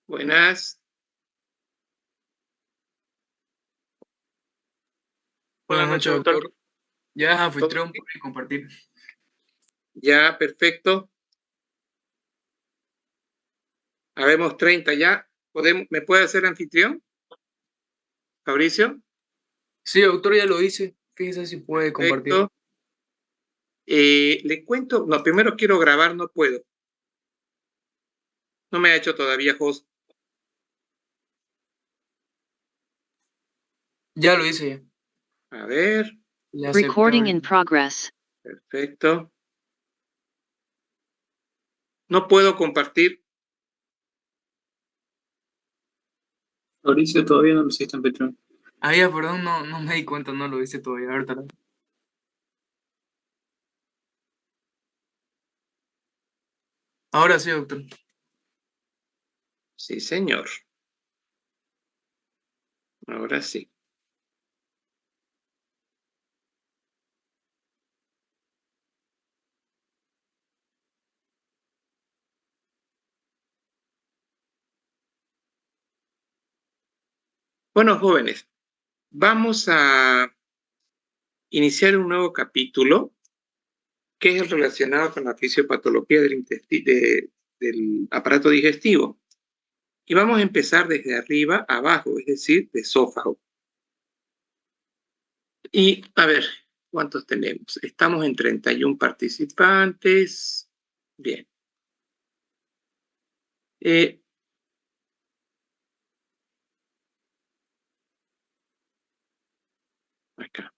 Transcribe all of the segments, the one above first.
Buenas. Buenas noches, doctor. Ya es anfitrión, ¿Todo puede compartir. Ya, perfecto. Habemos 30 ya. ¿Me puede hacer anfitrión, Fabricio? Sí, doctor, ya lo hice. Fíjese si puede compartir. Perfecto. Le cuento, no, primero quiero grabar, no puedo. No me ha hecho todavía host. Ya lo hice. A ver, Ya Recording acepté. in progress. perfecto. No puedo compartir. Mauricio todavía no lo hiciste en Patreon. Ah, ya, perdón, no me di cuenta, no lo hice todavía. Ahorita Ahora sí, doctor. Sí, señor. Ahora sí. Bueno, jóvenes, vamos a iniciar un nuevo capítulo que es el relacionado con la fisiopatología del aparato digestivo. Y vamos a empezar desde arriba a abajo, es decir, de esófago. Y a ver, ¿cuántos tenemos? Estamos en 31 participantes. Bien. Acá.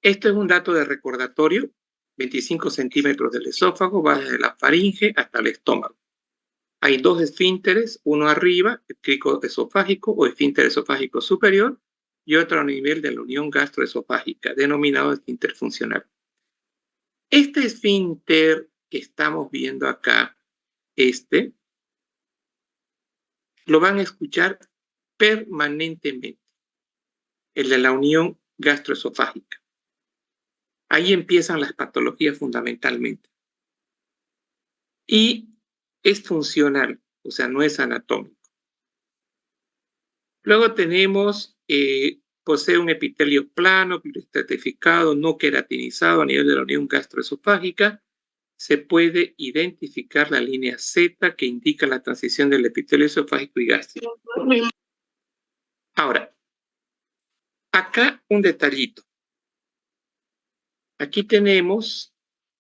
Esto es un dato de recordatorio. 25 centímetros del esófago, va desde la faringe hasta el estómago. Hay dos esfínteres, uno arriba, el crico esofágico o esfínter esofágico superior, y otro a nivel de la unión gastroesofágica, denominado esfínter funcional. Este esfínter que estamos viendo acá, lo van a escuchar permanentemente, el de la unión gastroesofágica. Ahí empiezan las patologías fundamentalmente. Y es funcional, o sea, no es anatómico. Luego tenemos, posee un epitelio plano, estratificado, no queratinizado a nivel de la unión gastroesofágica. Se puede identificar la línea Z que indica la transición del epitelio esofágico y gástrico. Ahora, acá un detallito. Aquí tenemos,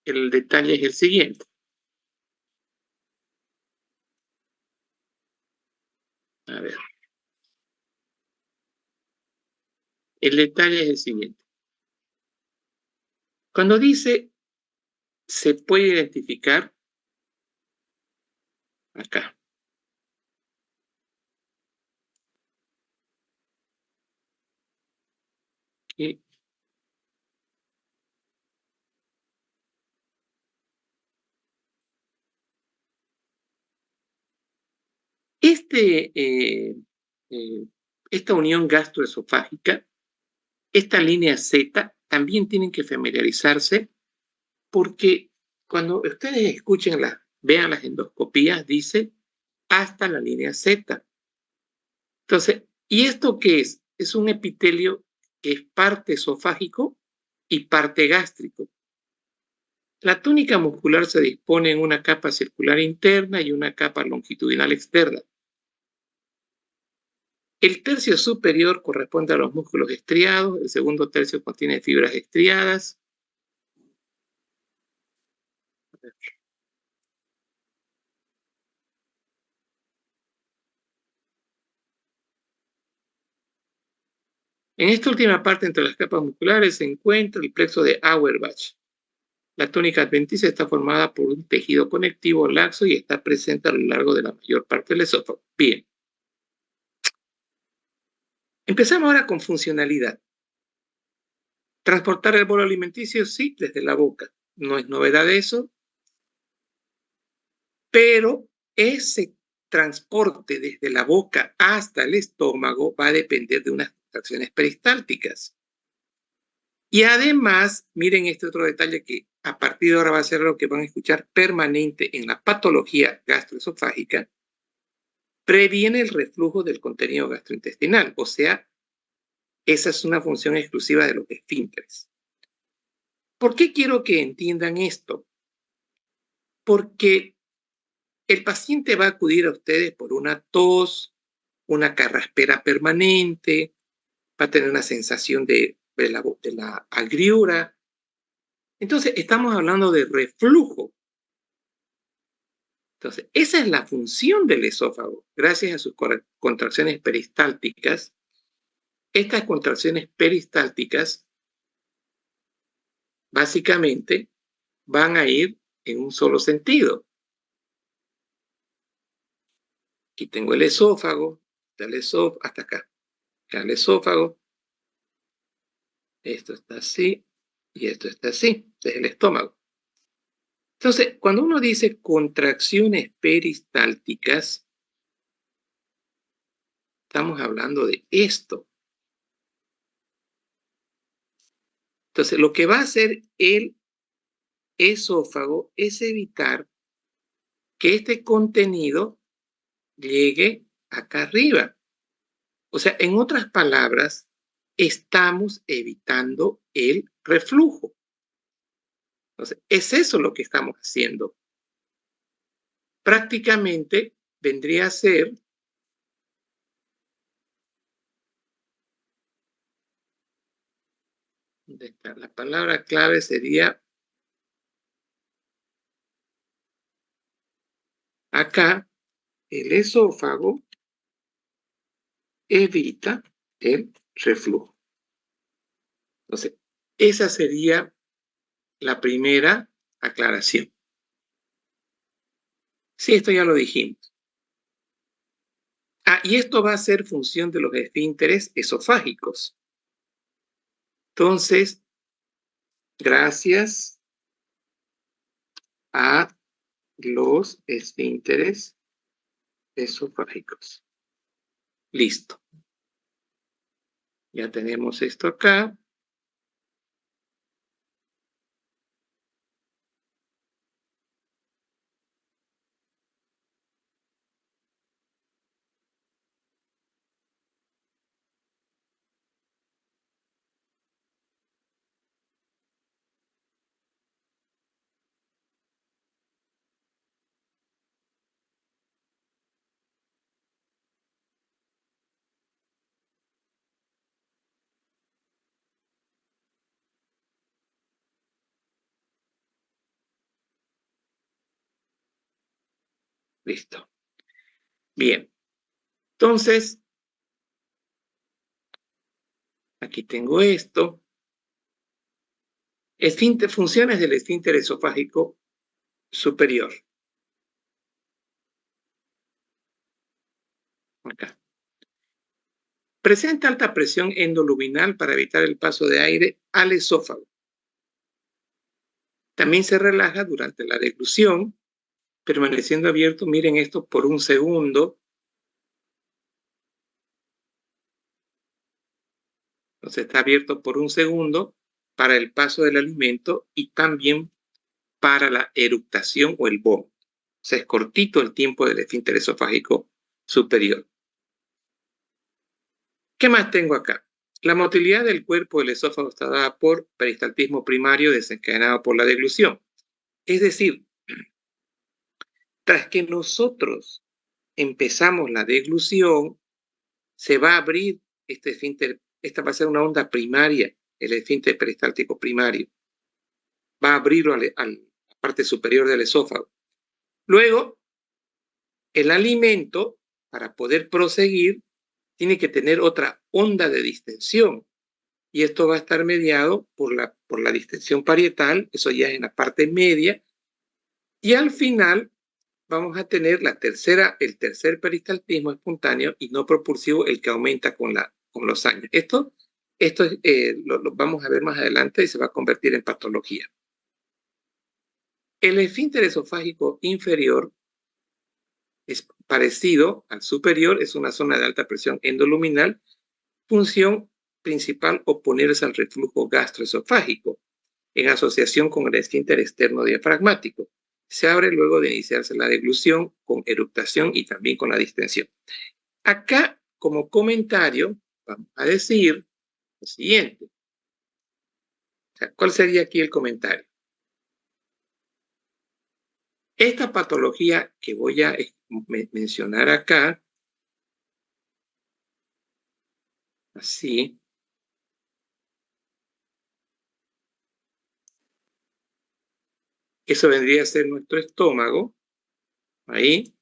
el detalle es el siguiente. A ver. El detalle es el siguiente. Cuando dice se puede identificar, acá. Aquí. Esta unión gastroesofágica, esta línea Z, también tienen que familiarizarse porque cuando ustedes escuchen vean las endoscopías, dice hasta la línea Z. Entonces, ¿y esto qué es? Es un epitelio que es parte esofágico y parte gástrico. La túnica muscular se dispone en una capa circular interna y una capa longitudinal externa. El tercio superior corresponde a los músculos estriados, el segundo tercio contiene fibras estriadas. En esta última parte, entre las capas musculares, se encuentra el plexo de Auerbach. La túnica adventicia está formada por un tejido conectivo laxo y está presente a lo largo de la mayor parte del esófago. Bien. Empezamos ahora con funcionalidad. Transportar el bolo alimenticio, sí, desde la boca. No es novedad eso. Pero ese transporte desde la boca hasta el estómago va a depender de unas contracciones peristálticas. Y además, miren este otro detalle que a partir de ahora va a ser lo que van a escuchar permanente en la patología gastroesofágica. previene el reflujo del contenido gastrointestinal. O sea, esa es una función exclusiva de los esfínteres. ¿Por qué quiero que entiendan esto? Porque el paciente va a acudir a ustedes por una tos, una carraspera permanente, va a tener una sensación de la agriura. Entonces, estamos hablando de reflujo. Entonces, esa es la función del esófago. Gracias a sus contracciones peristálticas, estas contracciones peristálticas básicamente van a ir en un solo sentido. Aquí tengo el esófago, hasta acá. Acá el esófago. Esto está así y esto está así. Este es el estómago. Entonces, cuando uno dice contracciones peristálticas, estamos hablando de esto. Entonces, lo que va a hacer el esófago es evitar que este contenido llegue acá arriba. O sea, en otras palabras, estamos evitando el reflujo. Entonces, es eso lo que estamos haciendo. Prácticamente vendría a ser la palabra clave sería acá, el esófago evita el reflujo. Entonces, esa sería la primera aclaración. Sí, esto ya lo dijimos. Y esto va a ser función de los esfínteres esofágicos. Entonces, gracias a los esfínteres esofágicos. Listo. Ya tenemos esto acá. Listo. Bien. Entonces, aquí tengo esto. Funciones del esfínter esofágico superior. Acá. Presenta alta presión endoluminal para evitar el paso de aire al esófago. También se relaja durante la deglución, permaneciendo abierto, miren esto, por un segundo. Entonces está abierto por un segundo para el paso del alimento y también para la eructación o el vómito. O sea, es cortito el tiempo del esfínter esofágico superior. ¿Qué más tengo acá? La motilidad del cuerpo del esófago está dada por peristaltismo primario desencadenado por la deglución. Es decir, tras que nosotros empezamos la deglución, se va a abrir este esfínter, esta va a ser una onda primaria, el esfínter peristáltico primario. Va a abrirlo a la parte superior del esófago. Luego, el alimento, para poder proseguir, tiene que tener otra onda de distensión. Y esto va a estar mediado por la distensión parietal, eso ya es en la parte media. Y al final vamos a tener el tercer peristaltismo espontáneo y no propulsivo, el que aumenta con los años. Esto lo vamos a ver más adelante y se va a convertir en patología. El esfínter esofágico inferior es parecido al superior, es una zona de alta presión endoluminal, función principal oponerse al reflujo gastroesofágico en asociación con el esfínter externo diafragmático. Se abre luego de iniciarse la deglución con eructación y también con la distensión. Acá, como comentario, vamos a decir lo siguiente. O sea, ¿cuál sería aquí el comentario? Esta patología que voy a mencionar acá, así, eso vendría a ser nuestro estómago, ahí.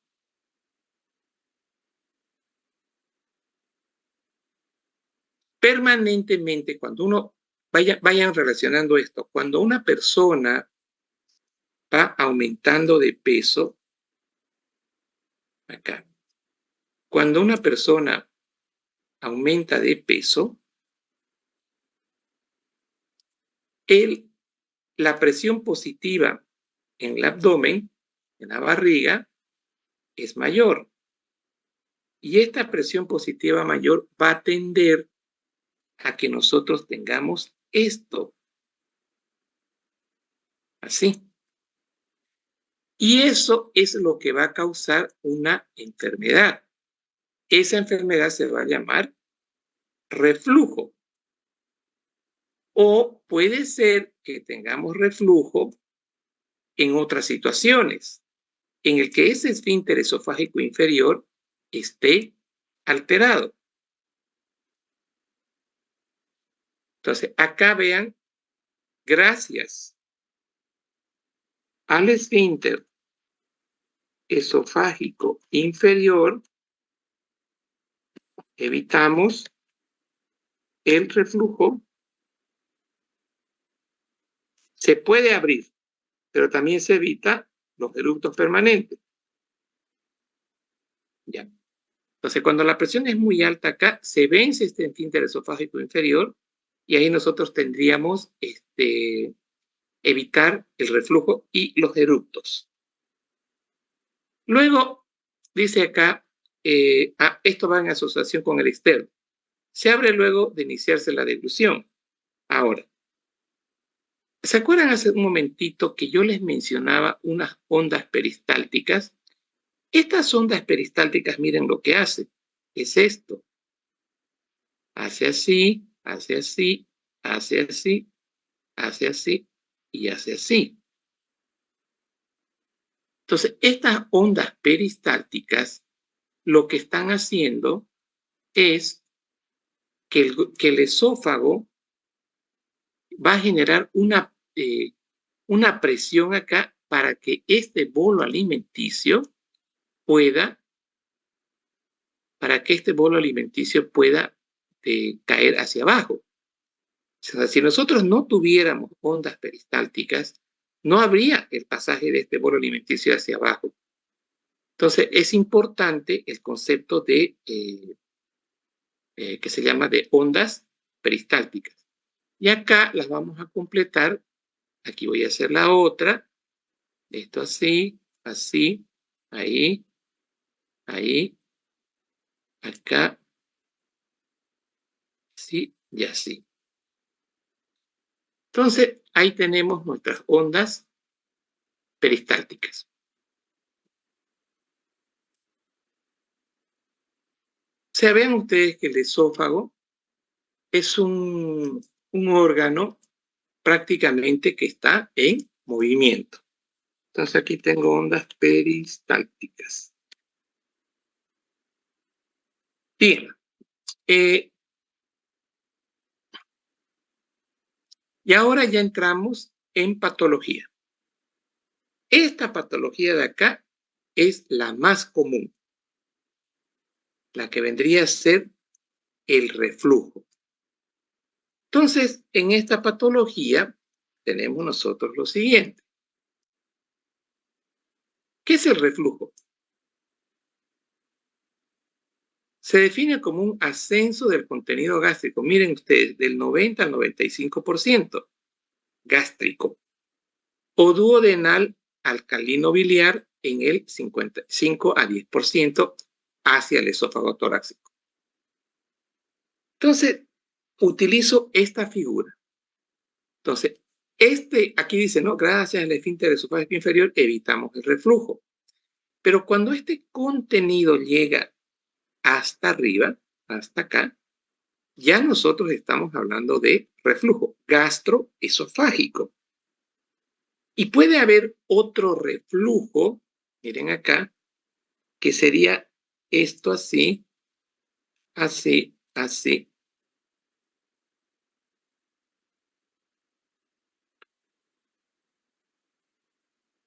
Permanentemente, cuando uno, vayan relacionando esto, cuando una persona va aumentando de peso, acá, cuando una persona aumenta de peso, la presión positiva en el abdomen, en la barriga, es mayor. Y esta presión positiva mayor va a tender a que nosotros tengamos esto. Así. Y eso es lo que va a causar una enfermedad. Esa enfermedad se va a llamar reflujo. O puede ser que tengamos reflujo en otras situaciones, en el que ese esfínter esofágico inferior esté alterado. Entonces, acá vean, gracias al esfínter esofágico inferior, evitamos el reflujo. Se puede abrir, pero también se evita los eructos permanentes. Ya. Entonces, cuando la presión es muy alta acá, se vence este esfínter esofágico inferior y ahí nosotros tendríamos evitar el reflujo y los eructos. Luego, dice acá, esto va en asociación con el externo. Se abre luego de iniciarse la deglución. Ahora, ¿se acuerdan hace un momentito que yo les mencionaba unas ondas peristálticas? Estas ondas peristálticas, miren lo que hace. Es esto. Hace así, hace así, hace así, hace así y hace así. Entonces, estas ondas peristálticas lo que están haciendo es que el esófago va a generar una presión acá para que este bolo alimenticio pueda caer hacia abajo. O sea, si nosotros no tuviéramos ondas peristálticas, no habría el pasaje de este bolo alimenticio hacia abajo. Entonces, es importante el concepto de que se llama de ondas peristálticas. Y acá las vamos a completar. Aquí voy a hacer la otra. Esto así, así, ahí, ahí, acá, así y así. Entonces, ahí tenemos nuestras ondas peristálticas. O sea, vean ustedes que el esófago es un órgano prácticamente que está en movimiento. Entonces aquí tengo ondas peristálticas. Bien. Y ahora ya entramos en patología. Esta patología de acá es la más común, la que vendría a ser el reflujo. Entonces, en esta patología tenemos nosotros lo siguiente. ¿Qué es el reflujo? Se define como un ascenso del contenido gástrico, miren ustedes, del 90 al 95% gástrico, o duodenal alcalino biliar en el 55 a 10% hacia el esófago torácico. Entonces, utilizo esta figura. Entonces, Aquí dice, ¿no? Gracias al esfínter esofágico inferior evitamos el reflujo. Pero cuando este contenido llega hasta arriba, hasta acá, ya nosotros estamos hablando de reflujo gastroesofágico. Y puede haber otro reflujo, miren acá, que sería esto así, así, así.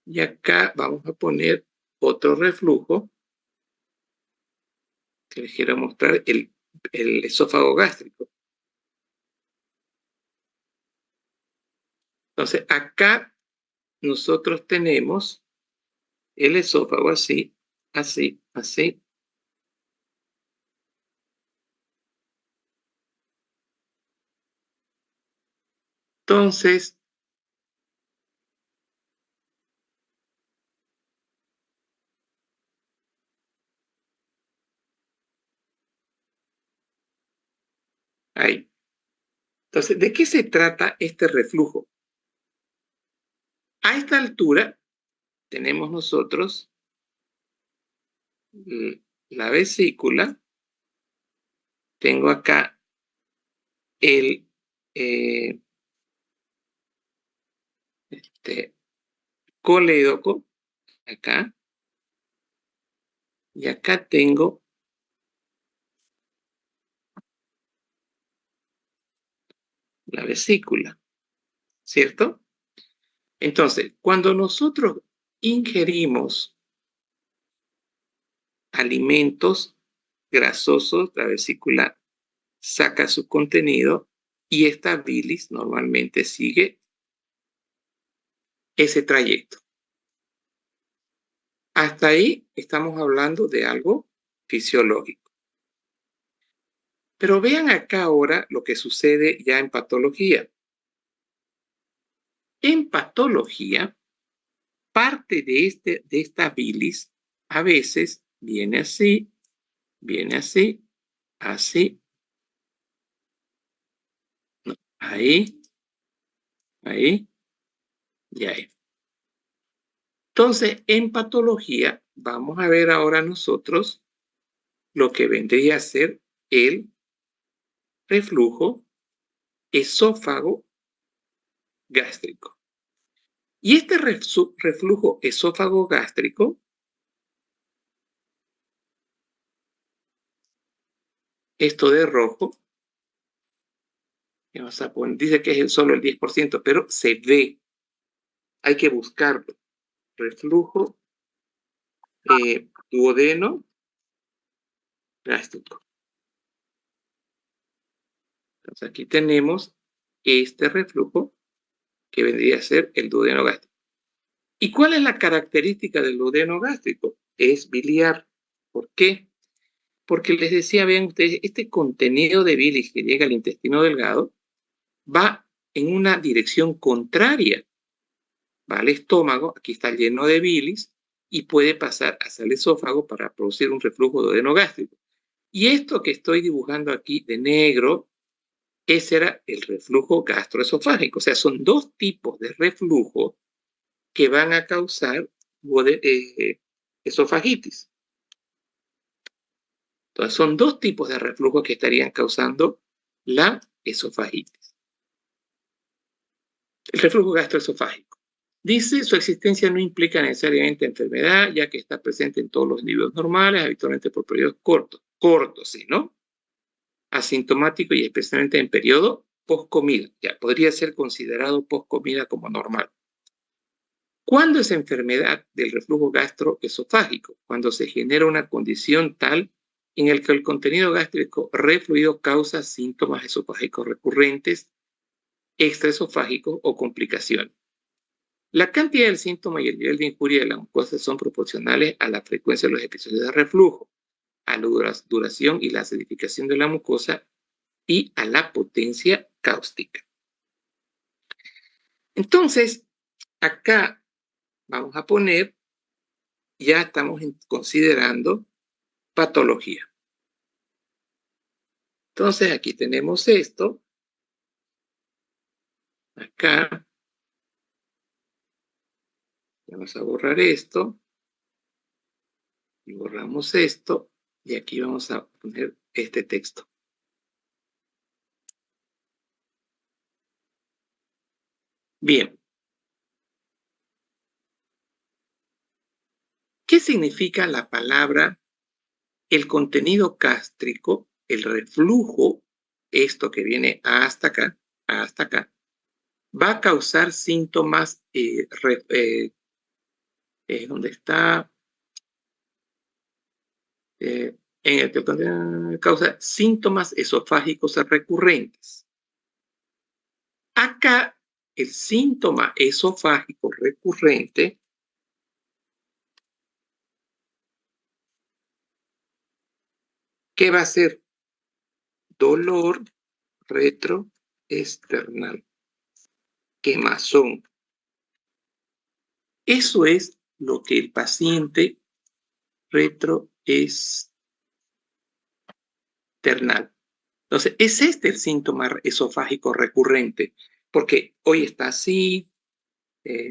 Y acá vamos a poner otro reflujo que les quiero mostrar, el esófago gástrico. Entonces, acá nosotros tenemos el esófago así, así, así. Entonces, ahí. Entonces, ¿de qué se trata este reflujo? A esta altura tenemos nosotros la vesícula, tengo acá el colédoco, acá, y acá tengo la vesícula, ¿cierto? Entonces, cuando nosotros ingerimos alimentos grasosos, la vesícula saca su contenido y esta bilis normalmente sigue ese trayecto. Hasta ahí estamos hablando de algo fisiológico. Pero vean acá ahora lo que sucede ya en patología. En patología, parte de esta bilis a veces viene así, así, no, ahí y ahí. Entonces, en patología, vamos a ver ahora nosotros lo que vendría a ser el reflujo esófago gástrico. Y este reflujo esófago gástrico, esto de rojo, vamos a poner, dice que es solo el 10%, pero se ve, hay que buscarlo. Reflujo duodeno gástrico. Entonces aquí tenemos este reflujo que vendría a ser el duodeno gástrico. ¿Y cuál es la característica del duodeno gástrico? Es biliar. ¿Por qué? Porque les decía, vean ustedes, este contenido de bilis que llega al intestino delgado va en una dirección contraria. Va al estómago, aquí está lleno de bilis, y puede pasar hacia el esófago para producir un reflujo duodenogástrico. Y esto que estoy dibujando aquí de negro, ese era el reflujo gastroesofágico. O sea, son dos tipos de reflujo que van a causar esofagitis. Entonces, son dos tipos de reflujo que estarían causando la esofagitis. El reflujo gastroesofágico. Dice, su existencia no implica necesariamente enfermedad, ya que está presente en todos los individuos normales, habitualmente por periodos cortos. Cortos, ¿sí, no? Asintomático y especialmente en periodo post-comida. Ya, podría ser considerado post-comida como normal. ¿Cuándo es enfermedad del reflujo gastroesofágico? Cuando se genera una condición tal en el que el contenido gástrico refluido causa síntomas esofágicos recurrentes, extraesofágicos o complicaciones. La cantidad del síntoma y el nivel de injuria de la mucosa son proporcionales a la frecuencia de los episodios de reflujo, a la duración y la acidificación de la mucosa y a la potencia cáustica. Entonces, acá vamos a poner, ya estamos considerando patología. Entonces, aquí tenemos esto, acá, Vamos a borrar esto. Y borramos esto. Y aquí vamos a poner este texto. Bien. ¿Qué significa la palabra, el contenido gástrico, el reflujo, esto que viene hasta acá, va a causar síntomas, ¿dónde está? En el que causa síntomas esofágicos recurrentes. Acá, el síntoma esofágico recurrente ¿qué va a ser? Dolor retroesternal, quemazón. Eso es lo que el paciente retroesternal. Entonces, es este el síntoma esofágico recurrente, porque hoy está así,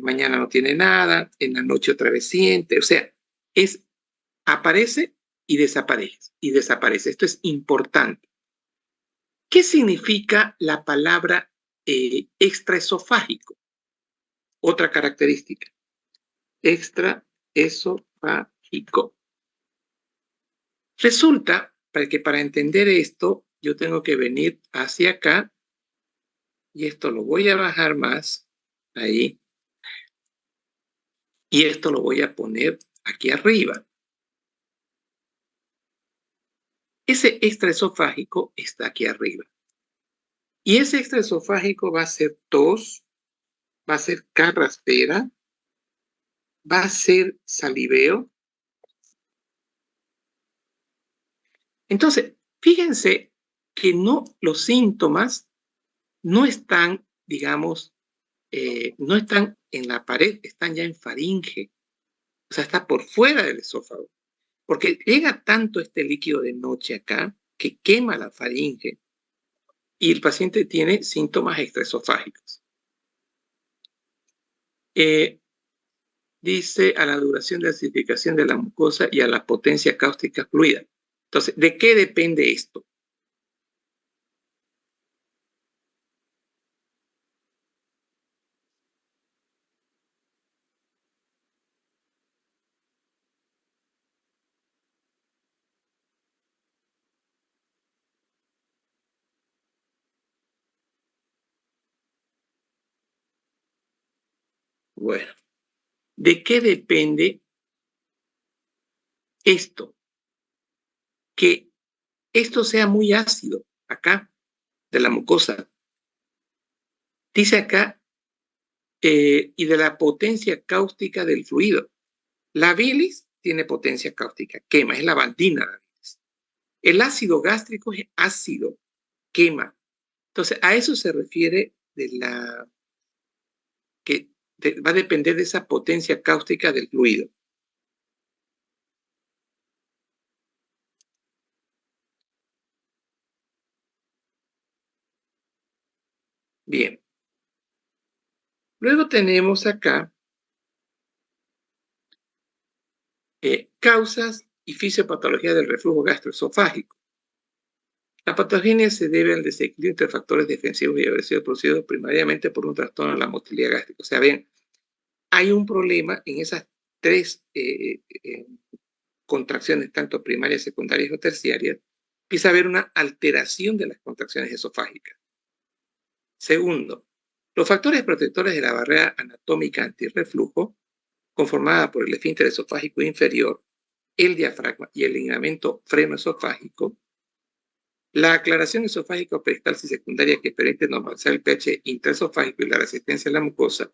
mañana no tiene nada, en la noche otra vez siente, o sea, aparece y desaparece, y desaparece. Esto es importante. ¿Qué significa la palabra extraesofágico? Otra característica. Extraesofágico. Resulta que para entender esto, yo tengo que venir hacia acá, y esto lo voy a bajar más, ahí, y esto lo voy a poner aquí arriba. Ese extraesofágico está aquí arriba. Y ese extraesofágico va a ser tos, va a ser carraspera, va a ser saliveo. Entonces, fíjense que los síntomas no están, digamos, no están en la pared, están ya en faringe. O sea, está por fuera del esófago. Porque llega tanto este líquido de noche acá que quema la faringe y el paciente tiene síntomas extraesofágicos. Dice a la duración de acidificación de la mucosa y a la potencia cáustica fluida. Entonces, ¿de qué depende esto? Bueno, ¿de qué depende esto? Que esto sea muy ácido acá, de la mucosa. Dice acá, y de la potencia cáustica del fluido. La bilis tiene potencia cáustica, quema, es la bandina. La bilis. El ácido gástrico es ácido, quema. Entonces, a eso se refiere que va a depender de esa potencia cáustica del fluido. Bien. Luego tenemos acá causas y fisiopatología del reflujo gastroesofágico. La patogenia se debe al desequilibrio entre factores defensivos y agresivos producidos primariamente por un trastorno de la motilidad gástrica. O sea, ven, hay un problema en esas tres contracciones, tanto primarias, secundarias o terciarias. Empieza a haber una alteración de las contracciones esofágicas. Segundo, los factores protectores de la barrera anatómica antirreflujo, conformada por el esfínter esofágico inferior, el diafragma y el ligamento frenoesofágico, la aclaración esofágica o peristalsis secundaria que permite normalizar el pH intraesofágico y la resistencia a la mucosa,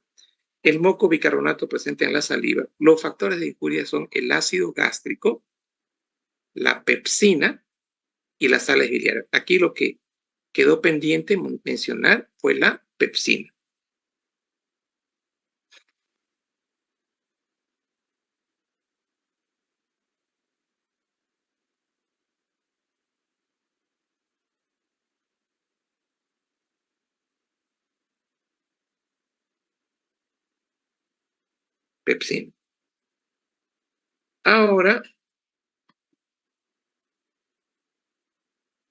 el moco bicarbonato presente en la saliva. Los factores de injuria son el ácido gástrico, la pepsina y las sales biliares. Aquí lo que quedó pendiente mencionar fue la pepsina. pepsina. Ahora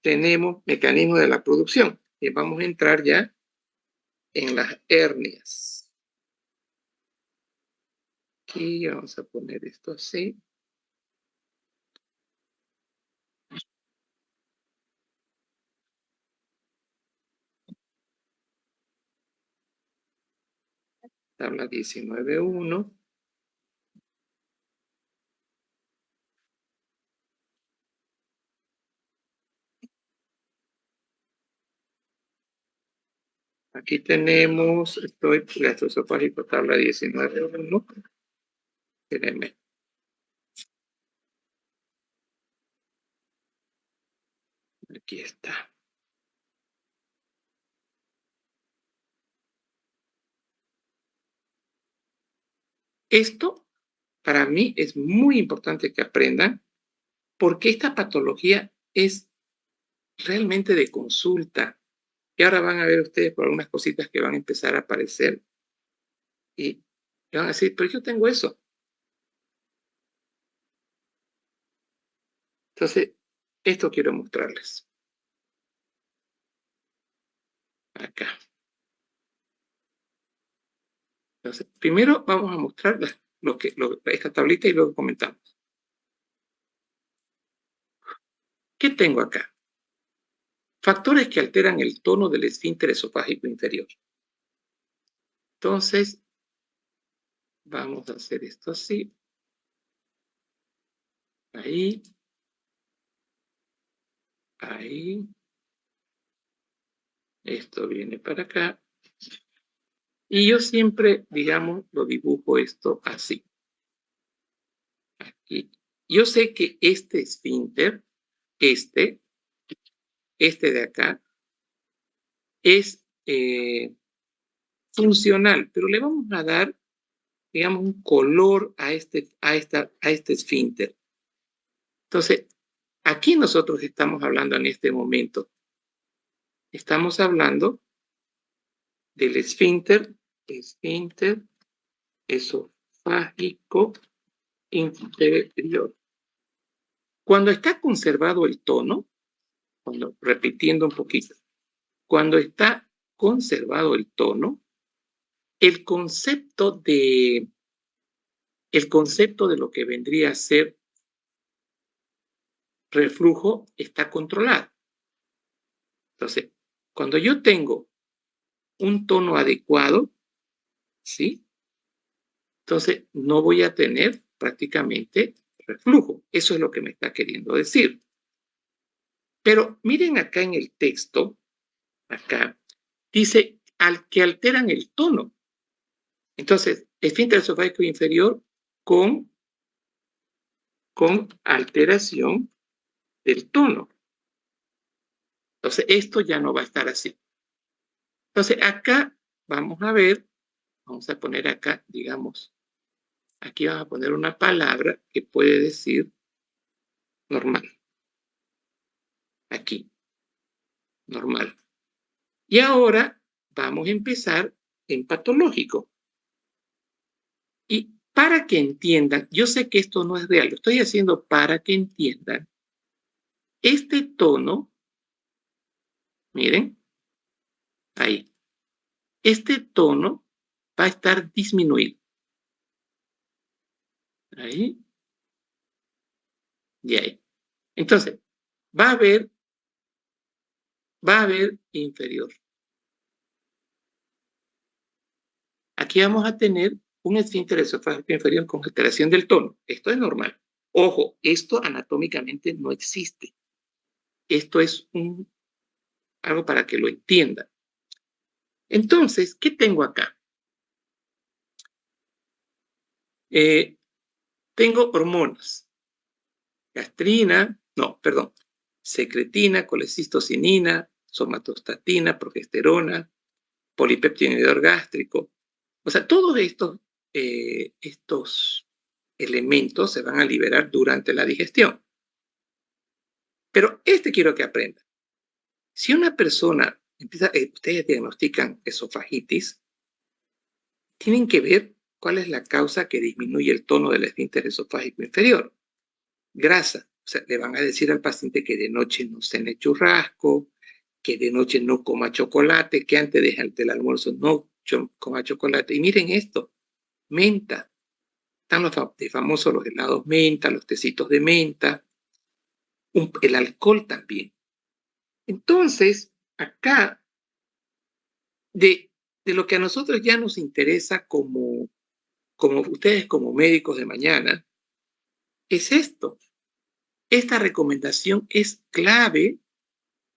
tenemos mecanismo de la producción y vamos a entrar ya en las hernias. Aquí vamos a poner esto así. Tabla 19.1. Aquí tenemos, estoy gastroesofágico, tabla 19.1. Espérenme. Aquí está. Esto, para mí, es muy importante que aprendan, porque esta patología es realmente de consulta. Y ahora van a ver ustedes por algunas cositas que van a empezar a aparecer. Y van a decir, pero yo tengo eso. Entonces, esto quiero mostrarles. Acá. Entonces, primero vamos a mostrar esta tablita y luego comentamos. ¿Qué tengo acá? Factores que alteran el tono del esfínter esofágico inferior. Entonces, vamos a hacer esto así. Ahí. Ahí. Esto viene para acá. Y yo siempre, digamos, lo dibujo esto así. Aquí. Yo sé que este esfínter, este de acá, es funcional, pero le vamos a dar, digamos, un color a este esfínter. Entonces, aquí nosotros estamos hablando en este momento. Estamos hablando del esfínter esofágico inferior. Cuando está conservado el tono, repitiendo un poquito, cuando está conservado el tono, el concepto de lo que vendría a ser reflujo está controlado. Entonces, cuando yo tengo un tono adecuado, ¿sí? Entonces, no voy a tener prácticamente reflujo. Eso es lo que me está queriendo decir. Pero miren acá en el texto, acá, dice que alteran el tono. Entonces, esfínter esofágico inferior con alteración del tono. Entonces, esto ya no va a estar así. Entonces, acá vamos a ver, vamos a poner acá, digamos, aquí vamos a poner una palabra que puede decir normal. Aquí, normal. Y ahora vamos a empezar en patológico. Y para que entiendan, yo sé que esto no es real, lo estoy haciendo para que entiendan. Este tono, miren, ahí, este tono va a estar disminuido. Ahí y ahí. Entonces, va a haber inferior. Aquí vamos a tener un esfínter esofágico inferior con alteración del tono. Esto es normal. Ojo, esto anatómicamente no existe. Esto es algo para que lo entiendan. Entonces, ¿qué tengo acá? Tengo hormonas. Secretina, colecistocinina, somatostatina, progesterona, polipéptido inhibidor gástrico. O sea, todos estos elementos se van a liberar durante la digestión. Pero quiero que aprendan. Si una persona ustedes diagnostican esofagitis, tienen que ver ¿cuál es la causa que disminuye el tono del esfínter esofágico inferior? Grasa. O sea, le van a decir al paciente que de noche no cene churrasco, que de noche no coma chocolate, que antes del almuerzo no coma chocolate. Y miren esto, menta. Están los famosos los helados menta, los tecitos de menta, el alcohol también. Entonces, acá, de lo que a nosotros ya nos interesa como ustedes como médicos de mañana, es esto. Esta recomendación es clave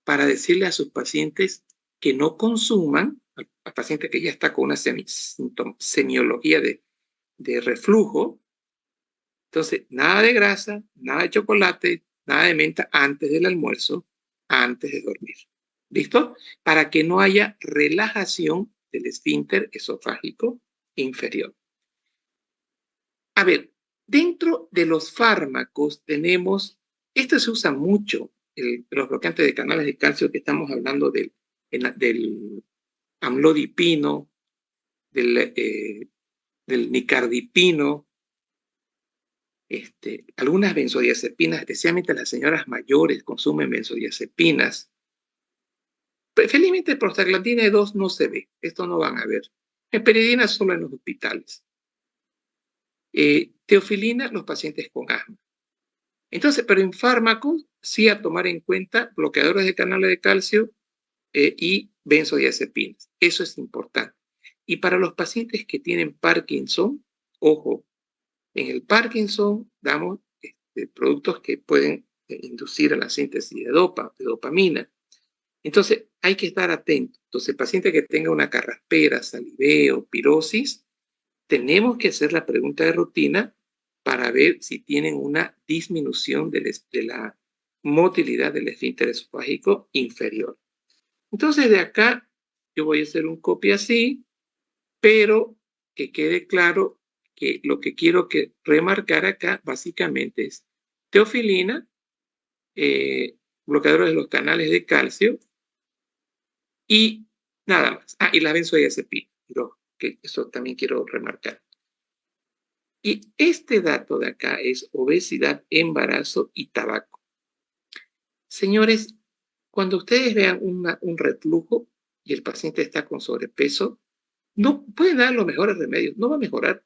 para decirle a sus pacientes que no consuman, al paciente que ya está con una semiología de reflujo. Entonces, nada de grasa, nada de chocolate, nada de menta antes del almuerzo, antes de dormir. ¿Listo? Para que no haya relajación del esfínter esofágico inferior. A ver, dentro de los fármacos tenemos, esto se usa mucho, los bloqueantes de canales de calcio, que estamos hablando del amlodipino, del nicardipino, algunas benzodiazepinas, especialmente las señoras mayores consumen benzodiazepinas. Felizmente prostaglandina 2 no se ve, esto no van a ver. Hesperidina solo en los hospitales. Teofilina, los pacientes con asma. Entonces, pero en fármacos, sí a tomar en cuenta bloqueadores de canales de calcio y benzodiazepinas. Eso es importante. Y para los pacientes que tienen Parkinson, ojo, en el Parkinson damos productos que pueden inducir a la síntesis de dopamina. Entonces, hay que estar atento. Entonces, el paciente que tenga una carraspera, saliveo, pirosis, tenemos que hacer la pregunta de rutina para ver si tienen una disminución de la motilidad del esfínter esofágico inferior. Entonces, de acá, yo voy a hacer un copy así, pero que quede claro que lo que quiero remarcar acá básicamente es teofilina, bloqueadores de los canales de calcio y nada más. Y la benzodiazepina, que eso también quiero remarcar. Y este dato de acá es obesidad, embarazo y tabaco. Señores, cuando ustedes vean un reflujo y el paciente está con sobrepeso, no pueden dar los mejores remedios, no va a mejorar.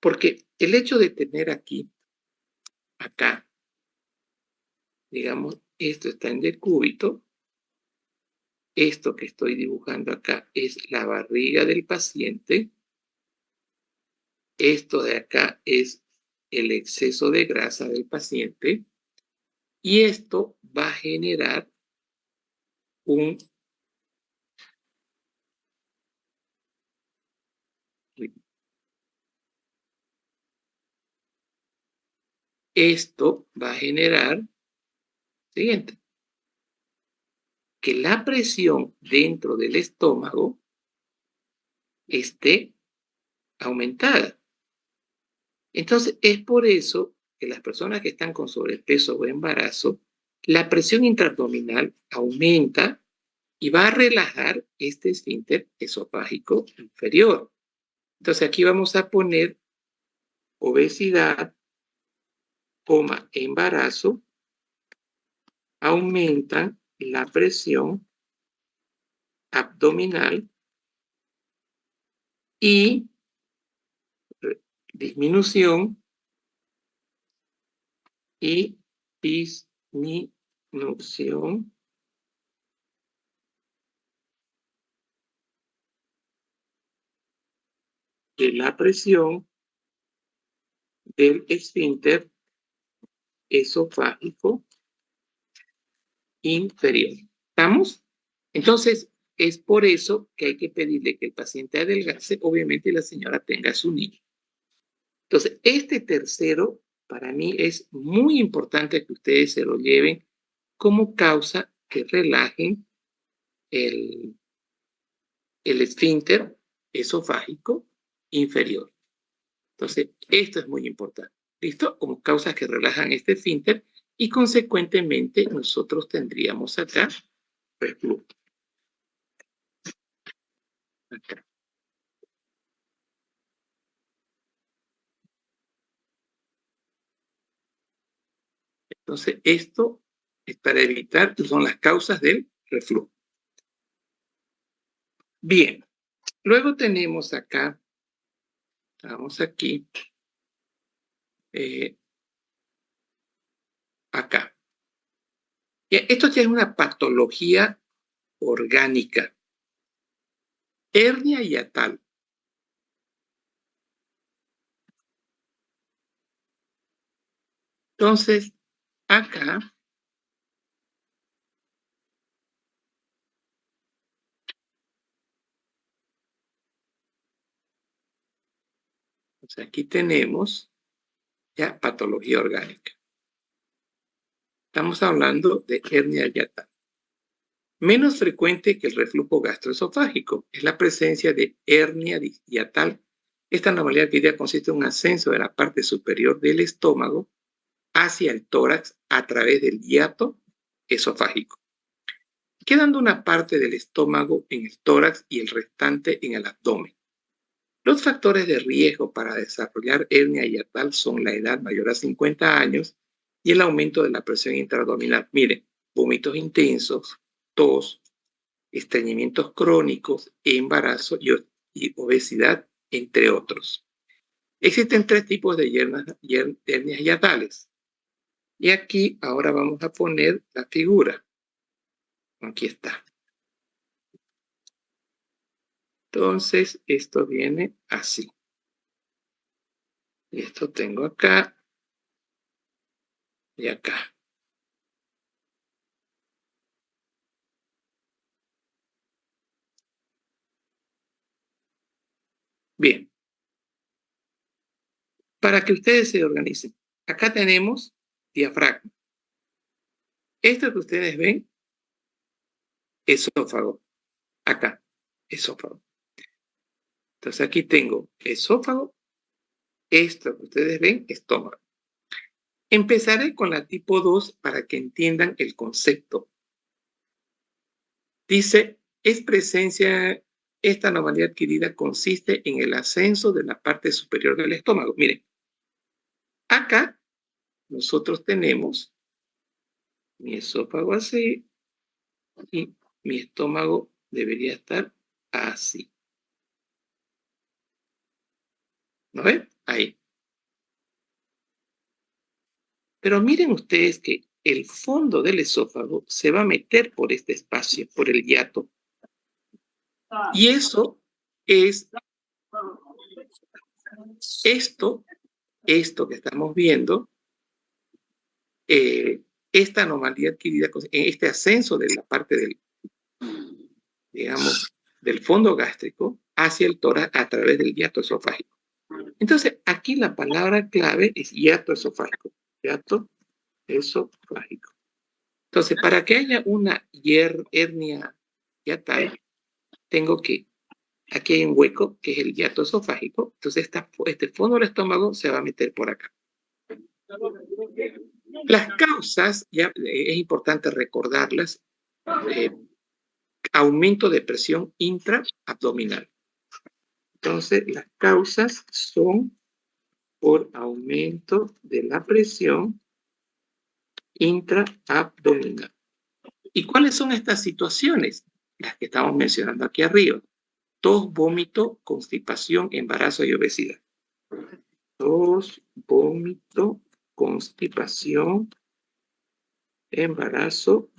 Porque el hecho de tener acá, digamos, esto está en decúbito, esto que estoy dibujando acá es la barriga del paciente, esto de acá es el exceso de grasa del paciente, y esto va a generar siguiente, que la presión dentro del estómago esté aumentada. Entonces, es por eso que las personas que están con sobrepeso o embarazo, la presión intraabdominal aumenta y va a relajar este esfínter esofágico inferior. Entonces, aquí vamos a poner obesidad, embarazo, aumentan la presión abdominal y disminución de la presión del esfínter esofágico inferior. ¿Estamos? Entonces, es por eso que hay que pedirle que el paciente adelgace, obviamente, y la señora tenga a su niño. Entonces, este tercero, para mí, es muy importante que ustedes se lo lleven como causa que relajen el esfínter esofágico inferior. Entonces, esto es muy importante. ¿Listo? Como causas que relajan este esfínter y, consecuentemente, nosotros tendríamos acá reflujo. Acá. Entonces, esto es para evitar, son las causas del reflujo. Bien, luego tenemos acá, vamos aquí, acá. Esto ya es una patología orgánica. Hernia hiatal. Entonces, acá, aquí tenemos ya patología orgánica. Estamos hablando de hernia hiatal. Menos frecuente que el reflujo gastroesofágico es la presencia de hernia hiatal. Esta anomalía adquirida consiste en un ascenso de la parte superior del estómago hacia el tórax a través del hiato esofágico, quedando una parte del estómago en el tórax y el restante en el abdomen. Los factores de riesgo para desarrollar hernia hiatal son la edad mayor a 50 años y el aumento de la presión intraabdominal. Miren, vómitos intensos, tos, estreñimientos crónicos, embarazo y obesidad, entre otros. Existen 3 tipos de hernias hiatales. Y aquí ahora vamos a poner la figura. Aquí está. Entonces, esto viene así. Y esto tengo acá y acá. Bien. Para que ustedes se organicen. Acá tenemos diafragma. Esto que ustedes ven, esófago. Acá, esófago. Entonces aquí tengo esófago. Esto que ustedes ven, estómago. Empezaré con la tipo 2 para que entiendan el concepto. Dice, esta anomalía adquirida consiste en el ascenso de la parte superior del estómago. Miren, acá nosotros tenemos mi esófago así y mi estómago debería estar así. ¿No ven? Ahí. Pero miren ustedes que el fondo del esófago se va a meter por este espacio, por el hiato. Y eso es esto que estamos viendo, esta anomalía adquirida, este ascenso de la parte del, digamos, del fondo gástrico hacia el tórax a través del hiato esofágico. Entonces, aquí la palabra clave es hiato esofágico. Hiato esofágico. Entonces, para que haya una hernia hiatal, tengo que, aquí hay un hueco que es el hiato esofágico, entonces este fondo del estómago se va a meter por acá. Las causas, ya es importante recordarlas, aumento de presión intraabdominal. Entonces, las causas son por aumento de la presión intraabdominal. ¿Y cuáles son estas situaciones? Las que estamos mencionando aquí arriba. Tos, vómito, constipación, embarazo y obesidad. Tos, vómito, constipación, embarazo